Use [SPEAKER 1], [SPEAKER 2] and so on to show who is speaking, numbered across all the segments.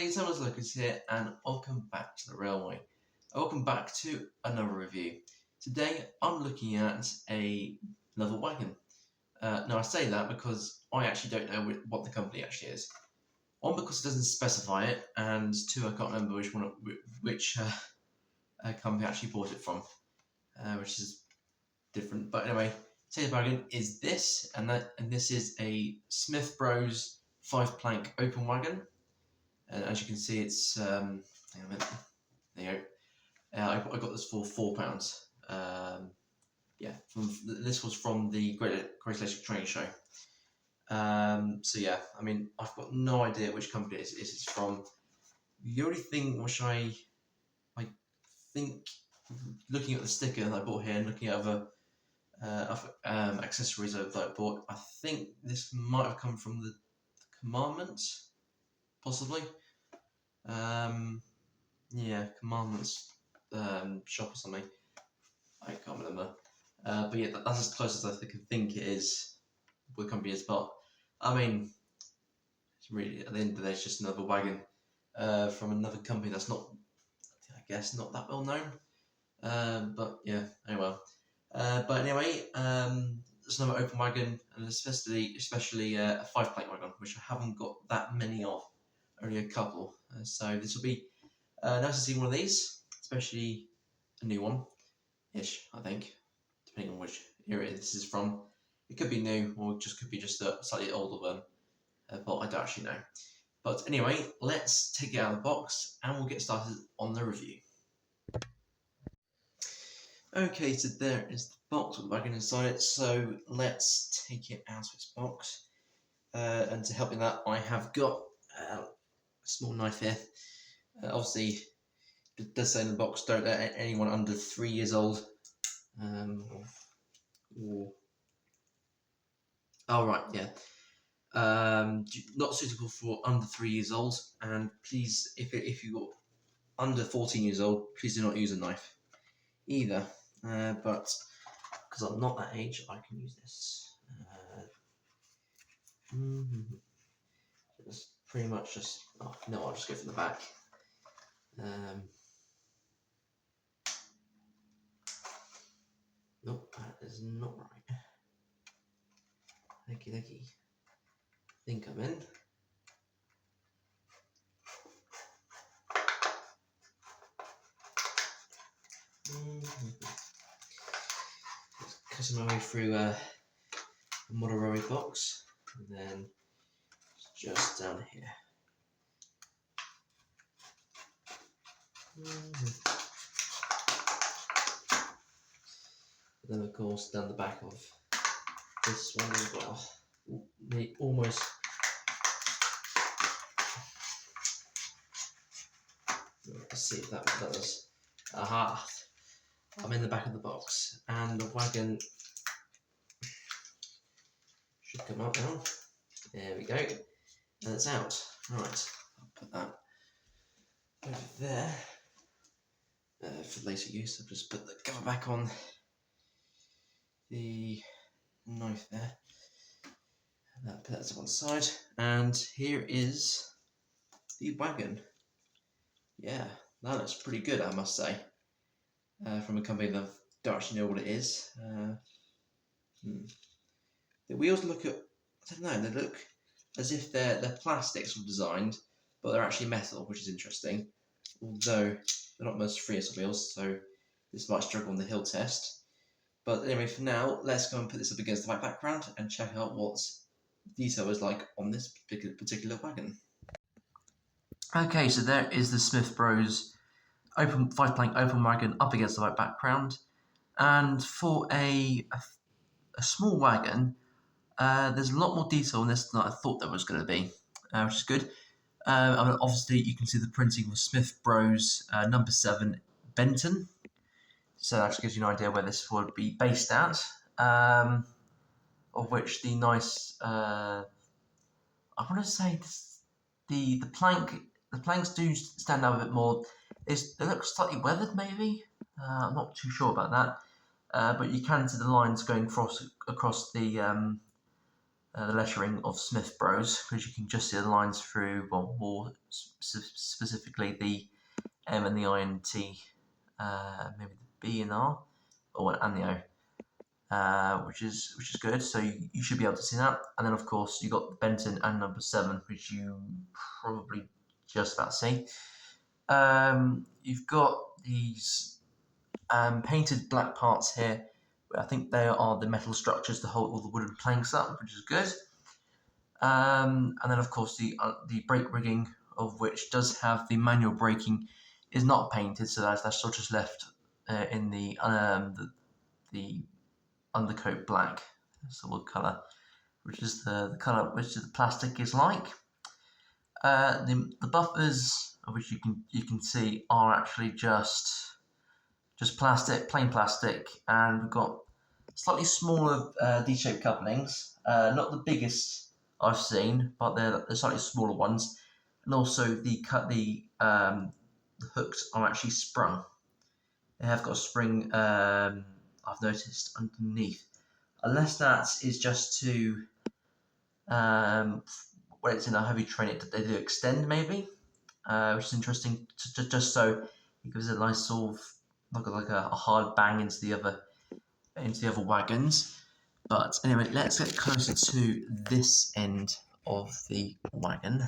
[SPEAKER 1] everybody, Thomas Locos here, and welcome back to the railway. Welcome back to another review. Today I'm looking at another wagon. Now I say that because I actually don't know what the company actually is. One, because it doesn't specify it, and two, I can't remember which company actually bought it from, which is different. But anyway, today's wagon is this, and this is a Smith Bros 5-plank open wagon. And as you can see, it's hang on a minute. There you go. I got this for £4. Yeah, this was from the Great Electric Train Show. So yeah, I mean, I've got no idea which company it's from. The only thing which I think, looking at the sticker that I bought here and looking at other accessories that I bought, I think this might have come from the Commandments, possibly. Yeah, Commandments shop or something. I can't remember. But yeah, that's as close as I can think it is what the company is. But I mean, it's really, at the end of the day, it's just another wagon from another company that's not, I guess, not that well known. But yeah, anyway. But anyway, there's another open wagon, and especially a 5-plank wagon, which I haven't got that many of, only a couple. So this will be nice to see one of these, especially a new one-ish, I think, depending on which era this is from. It could be new, or just could be just a slightly older one, but I don't actually know. But anyway, let's take it out of the box, and we'll get started on the review. Okay, so there is the box with the wagon inside it, so let's take it out of its box. And to help me that, I have got a small knife here. Obviously, it does say in the box, don't let anyone under 3 years old. Oh right, yeah. Not suitable for under 3 years old, and please, if you're under 14 years old, please do not use a knife either. But because I'm not that age, I can use this. It's pretty much just. Oh no, I'll just go from the back. Nope, that is not right. Thank you. Think I'm in. Just cutting my way through a model railway box, and then just down here. And then of course down the back of this one as well. Almost. Let's see if that does. Aha! I'm in the back of the box, and the wagon should come up now. There we go, and it's out. Right, I'll put that over there for later use. I'll just put the cover back on the knife there. And put that to one side, and here is the wagon. Yeah, that looks pretty good, I must say. From a company that don't actually know what it is. The wheels look I don't know, they look as if they're plastics were designed, but they're actually metal, which is interesting. Although they're not most freeless wheels, so this might struggle on the hill test. But anyway, for now, let's go and put this up against the white background and check out what detail is like on this particular wagon. Okay, so there is the Smith Bros 5-plank open wagon up against the white background, and for a small wagon, there's a lot more detail in this than I thought there was going to be, which is good. I mean, obviously, you can see the printing with Smith Bros number 7 Benton, so that actually gives you an idea where this would be based at. Of which the nice, I want to say the planks do stand out a bit more. They look slightly weathered, maybe. I'm not too sure about that. But you can see the lines going across the the lettering of Smith Bros, because you can just see the lines through, well, more specifically the M and the I and T, maybe the B and R, and the O, which is good. So you should be able to see that. And then of course you got the Benton and number 7, which you probably just about see. You've got these painted black parts here. I think they are the metal structures to hold all the wooden planks up, which is good. And then of course the brake rigging, of which does have the manual braking, is not painted, so that's still just left in the undercoat black, sort of colour, which is the colour which the plastic is like. The buffers, which you can see, are actually just plastic, plain plastic, and we've got slightly smaller D-shaped couplings. Not the biggest I've seen, but they're slightly smaller ones. And also the hooks are actually sprung. They have got a spring, I've noticed, underneath. Unless that is just to, when it's in a heavy train, they do extend maybe, which is interesting, just so it gives it a nice sort of, like a hard bang into the other wagons. But anyway, let's get closer to this end of the wagon,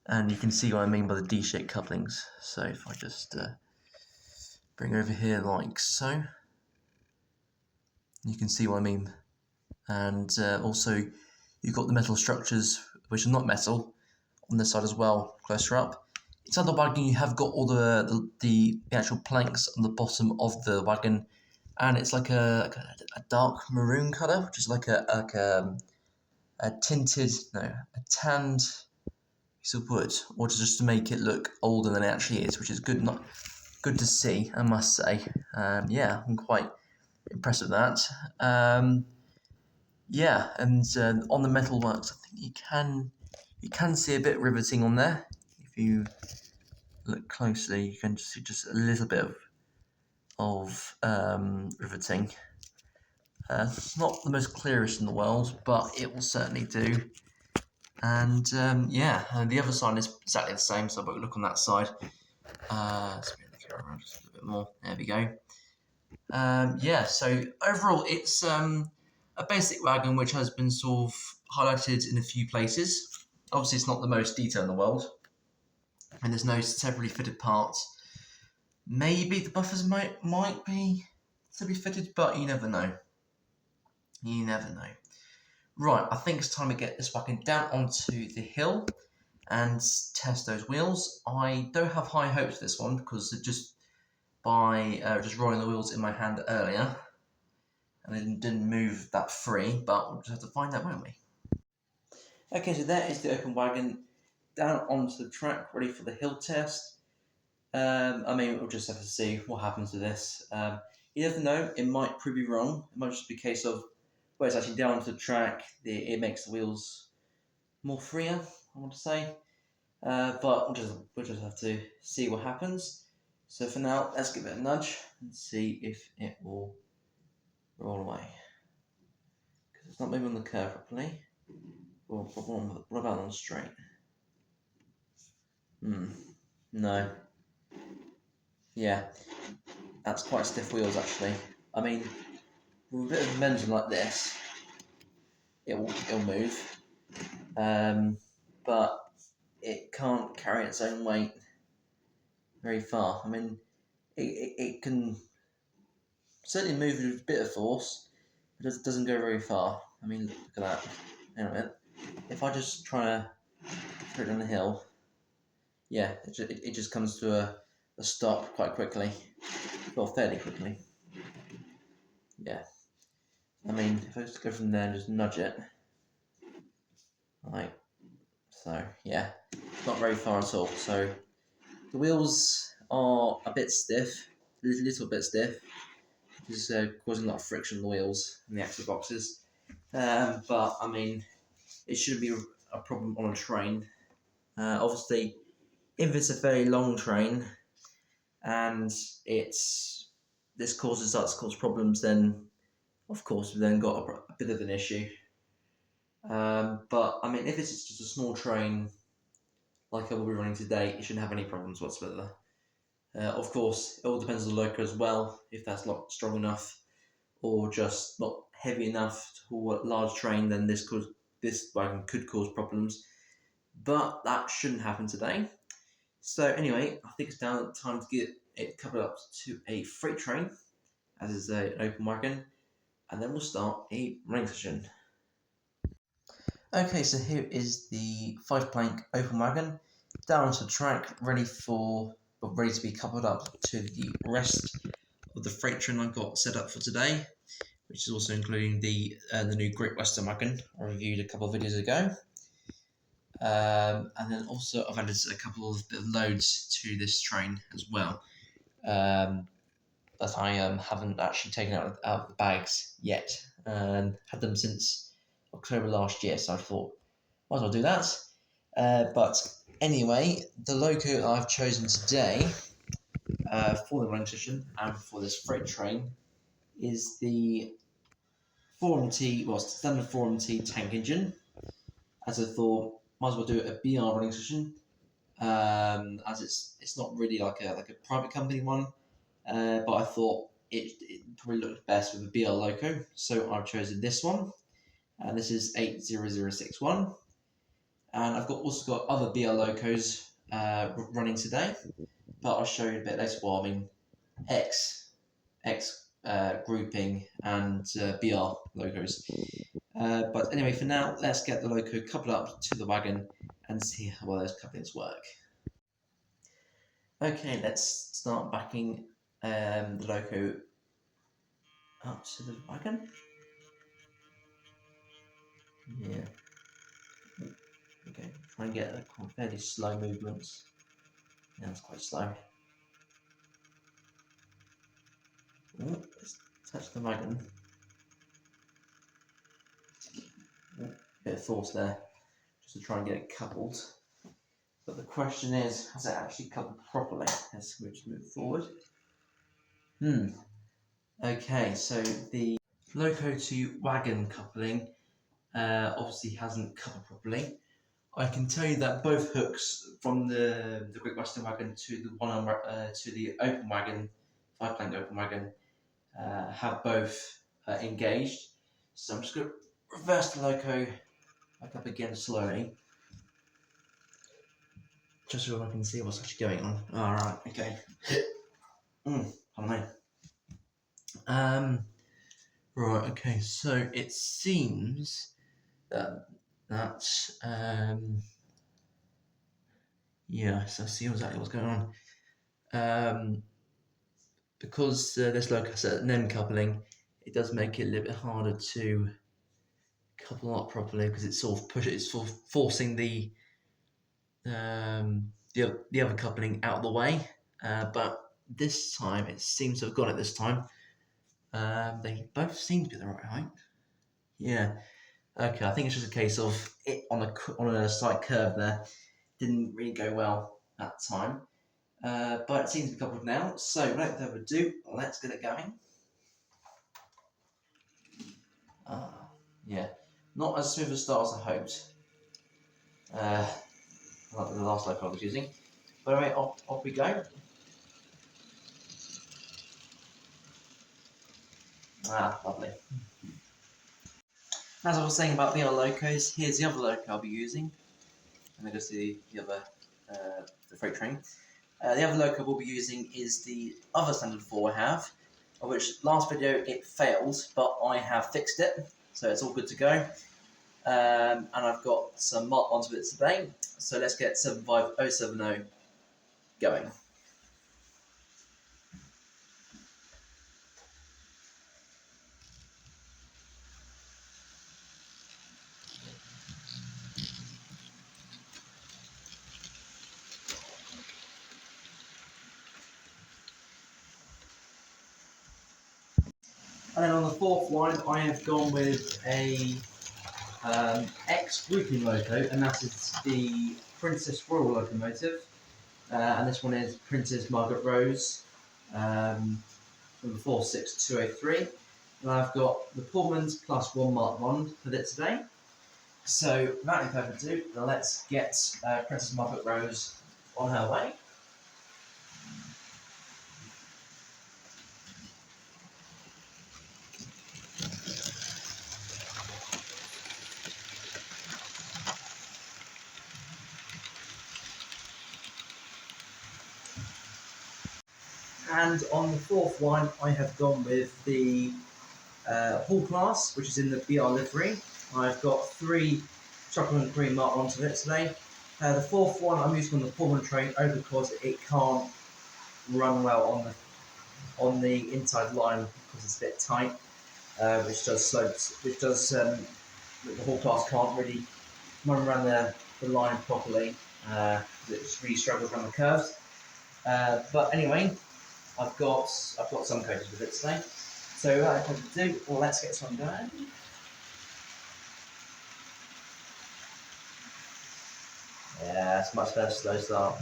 [SPEAKER 1] and you can see what I mean by the D-shaped couplings. So if I just bring over here like so, you can see what I mean. And also you've got the metal structures, which are not metal, on this side as well, closer up. Inside the wagon you have got all the actual planks on the bottom of the wagon, and it's like a dark maroon colour, which is like a tanned piece of wood, or just to make it look older than it actually is, which is good to see, I must say. Yeah, I'm quite impressed with that. Yeah, and on the metalworks, I think you can see a bit of riveting on there. If you look closely, you can see just a little bit of riveting. It's not the most clearest in the world, but it will certainly do. And yeah, and the other side is exactly the same, so we'll look on that side. Let's bring the camera around just a little bit more. There we go. Yeah, so overall it's a basic wagon which has been sort of highlighted in a few places. Obviously it's not the most detailed in the world, and there's no separately fitted parts. Maybe the buffers might be to be fitted, but you never know. You never know. Right, I think it's time to get this wagon down onto the hill and test those wheels. I don't have high hopes for this one because just by just rolling the wheels in my hand earlier, and they didn't move that free, but we'll just have to find out, won't we? Okay, so there is the open wagon down onto the track, ready for the hill test. I mean, we'll just have to see what happens to this. You never know, it might prove you wrong. It might just be a case of, where it's actually down to the track, it makes the wheels more freer, I want to say. But we'll just have to see what happens. So for now, let's give it a nudge and see if it will roll away. Because it's not moving on the curve properly. What about on the straight? No. Yeah, that's quite stiff wheels actually. I mean, with a bit of momentum like this, it'll move, but it can't carry its own weight very far. I mean, it can certainly move with a bit of force, but it doesn't go very far. I mean, look at that. Hang on a minute. If I just try to throw it down the hill, yeah, it just comes to a stop quite quickly, well, fairly quickly. Yeah. I mean, if I just go from there and just nudge it, like so, yeah, not very far at all. So the wheels are a bit stiff, a little bit stiff, which is causing a lot of friction on the wheels and the axle boxes. But I mean, it shouldn't be a problem on a train. Obviously, if it's a very long train and this starts to cause problems, then of course we've then got a bit of an issue. But I mean, if it's just a small train like I will be running today, it shouldn't have any problems whatsoever. Of course, it all depends on the loco as well, if that's not strong enough or just not heavy enough to haul a large train, then this wagon could cause problems. But that shouldn't happen today. So anyway, I think it's now time to get it covered up to a freight train, as is an open wagon, and then we'll start a running session. Okay, so here is the 5-plank open wagon down onto the track, ready to be coupled up to the rest of the freight train I've got set up for today, which is also including the new Great Western wagon I reviewed a couple of videos ago. And then also I've added a couple of loads to this train as well, that I haven't actually taken out of the bags yet. Had them since October last year, so I thought might as well do that. But anyway, the loco I've chosen today for the running session and for this freight train is the 4MT, standard 4MT tank engine. As I thought, might as well do a BR running session, as it's not really like a private company one, but I thought it probably looked best with a BR loco, so I've chosen this one, and this is 80061, and I've also got other BR locos running today, but I'll show you a bit later. Well, I mean, X grouping and BR locos. But anyway, for now, let's get the loco coupled up to the wagon and see how well those couplings work. Okay, let's start backing the loco up to the wagon. Yeah. Okay, try and get a fairly slow movements. Now it's quite slow. Ooh, let's touch the wagon. Bit of force there, just to try and get it coupled. But the question is, has it actually coupled properly? Let's move forward. Okay, so the loco to wagon coupling obviously hasn't coupled properly. I can tell you that both hooks from the Great Western wagon to the open wagon, 5-plank open wagon, have both engaged. So I'm just going to reverse the loco back up again slowly, just so I can see what's actually going on. Alright, okay. Pardon me. Right, okay, so it seems that yeah, so I see exactly what's going on. Because this loco has an end coupling, it does make it a little bit harder to couple up properly, because it's sort of forcing the other coupling out of the way. But this time it seems to have got it this time. They both seem to be the right height. Yeah. Okay, I think it's just a case of it on a slight curve there. Didn't really go well that time. But it seems to be coupled now. So without further ado, let's get it going. Yeah, not as smooth a start as I hoped. Like the last loco I was using. But anyway, off we go. Lovely. As I was saying about the other locos, here's the other loco I'll be using. And then go see the other, the freight train. The other loco we'll be using is the other standard 4 I have, of which last video it failed, but I have fixed it, so it's all good to go. And I've got some Mark 1s with it today, so let's get 75070 going. And then on the fourth one, I have gone with a X grouping loco, and that is the Princess Royal locomotive. And this one is Princess Margaret Rose, number 46203. And I've got the Pullmans plus one Mark 1 for it today. So without any further ado, let's get Princess Muppet Rose on her way. And on the fourth one, I have gone with the Hall class, which is in the BR livery. I've got 3 chocolate and cream marked onto it today. The fourth one I'm using on the Pullman train only because it can't run well on the inside line because it's a bit tight, which does the Hall class can't really run around the line properly. It really struggles around the curves. But anyway, I've got some coated with it today. So without further ado, let's get some going. Yeah, it's much better slow start.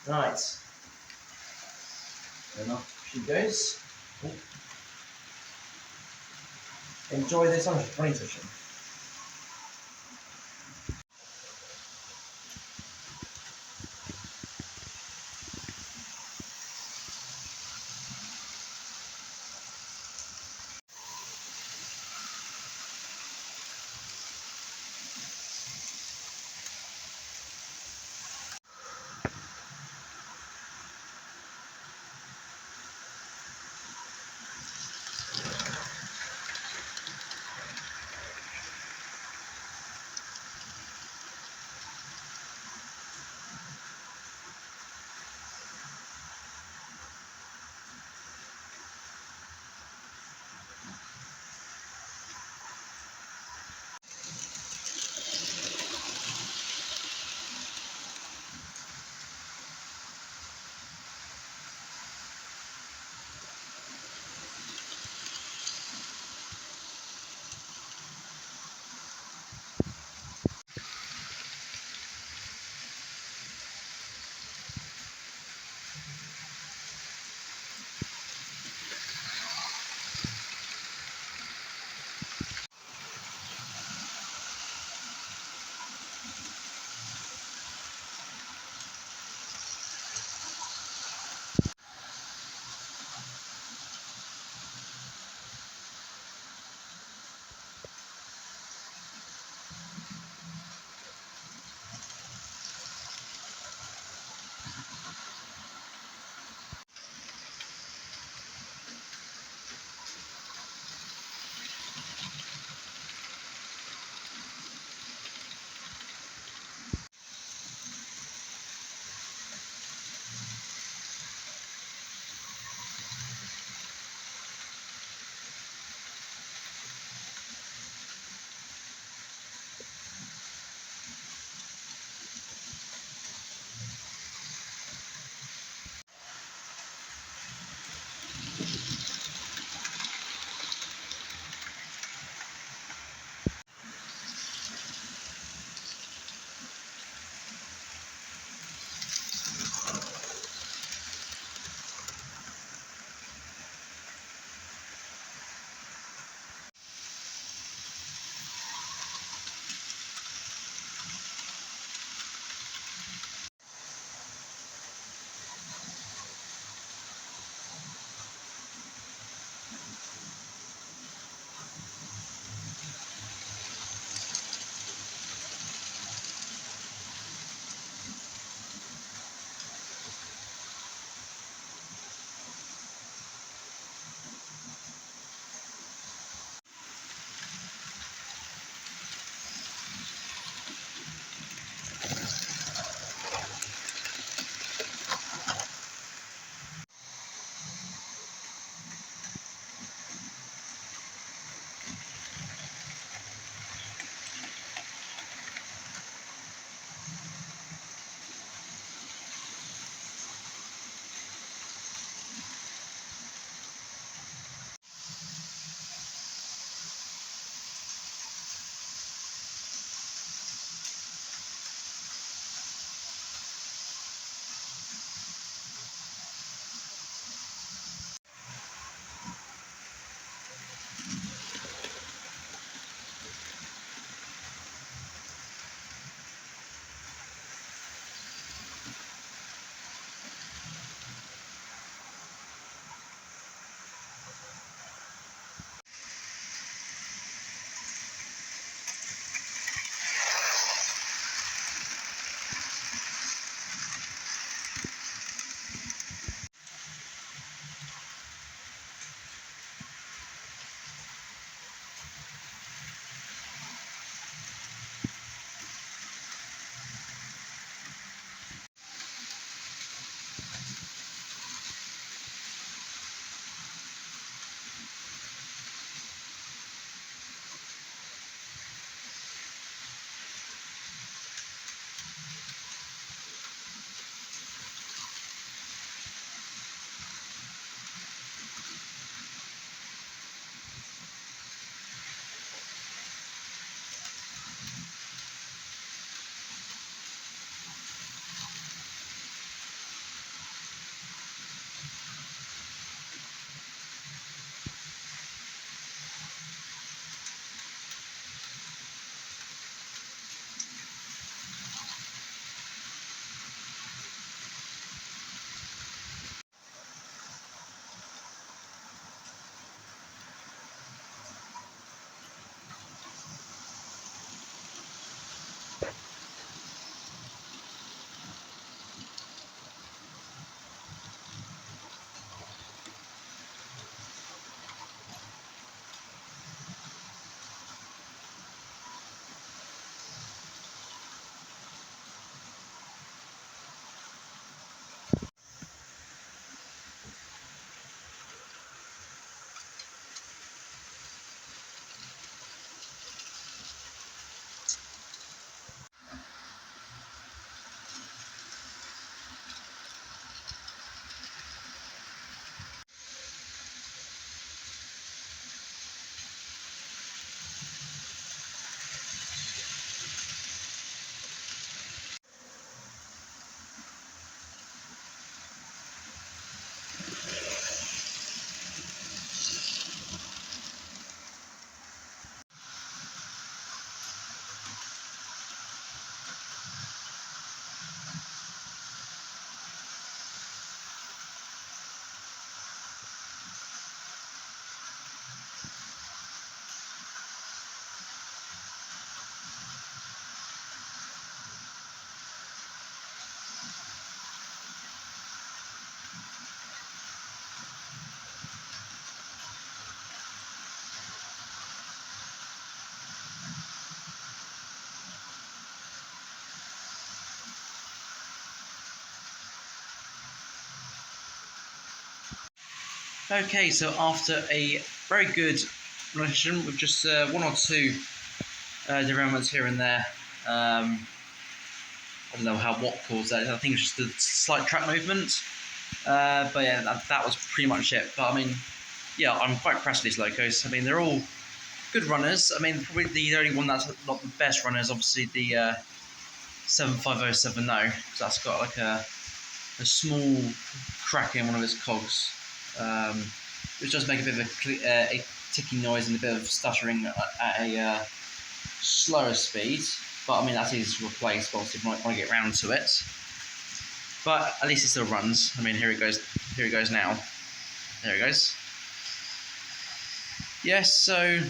[SPEAKER 1] Right. And off she goes. Oh. Enjoy this running session.
[SPEAKER 2] Okay, so after a very good relation with just one or two derailments here and there, I don't know what caused that. I think it's just a slight track movement. But yeah, that was pretty much it. But I mean, yeah, I'm quite impressed with these Locos. I mean, they're all good runners. I mean, probably the only one that's not the best runner is obviously the 75070, because that's got like a small crack in one of its cogs, which does make a bit of a ticking noise and a bit of stuttering at a slower speed. But I mean, that's easy to replace, but obviously might want to get round to it. But at least it still runs. I mean, here it goes. Here it goes now. There it goes. Yes. So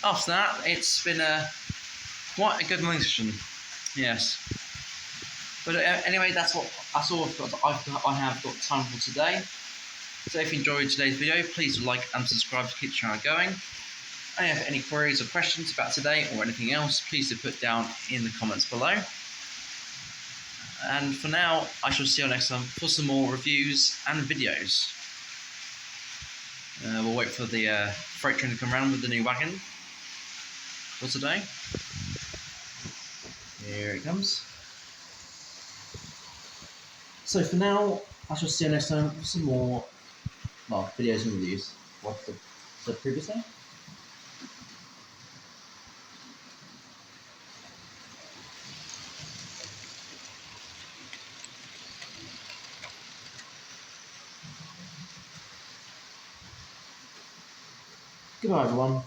[SPEAKER 2] after that, it's been quite a good mission. Yes. But anyway, that's all I have got time for today. So if you enjoyed today's video, please like and subscribe to keep the channel going. And if you have any queries or questions about today or anything else, please do put down in the comments below. And for now, I shall see you next time for some more reviews and videos. We'll wait for the freight train to come around with the new wagon for today. Here it comes. So for now, I shall see you next time for some more videos and reviews. What the previous thing? Goodbye, everyone.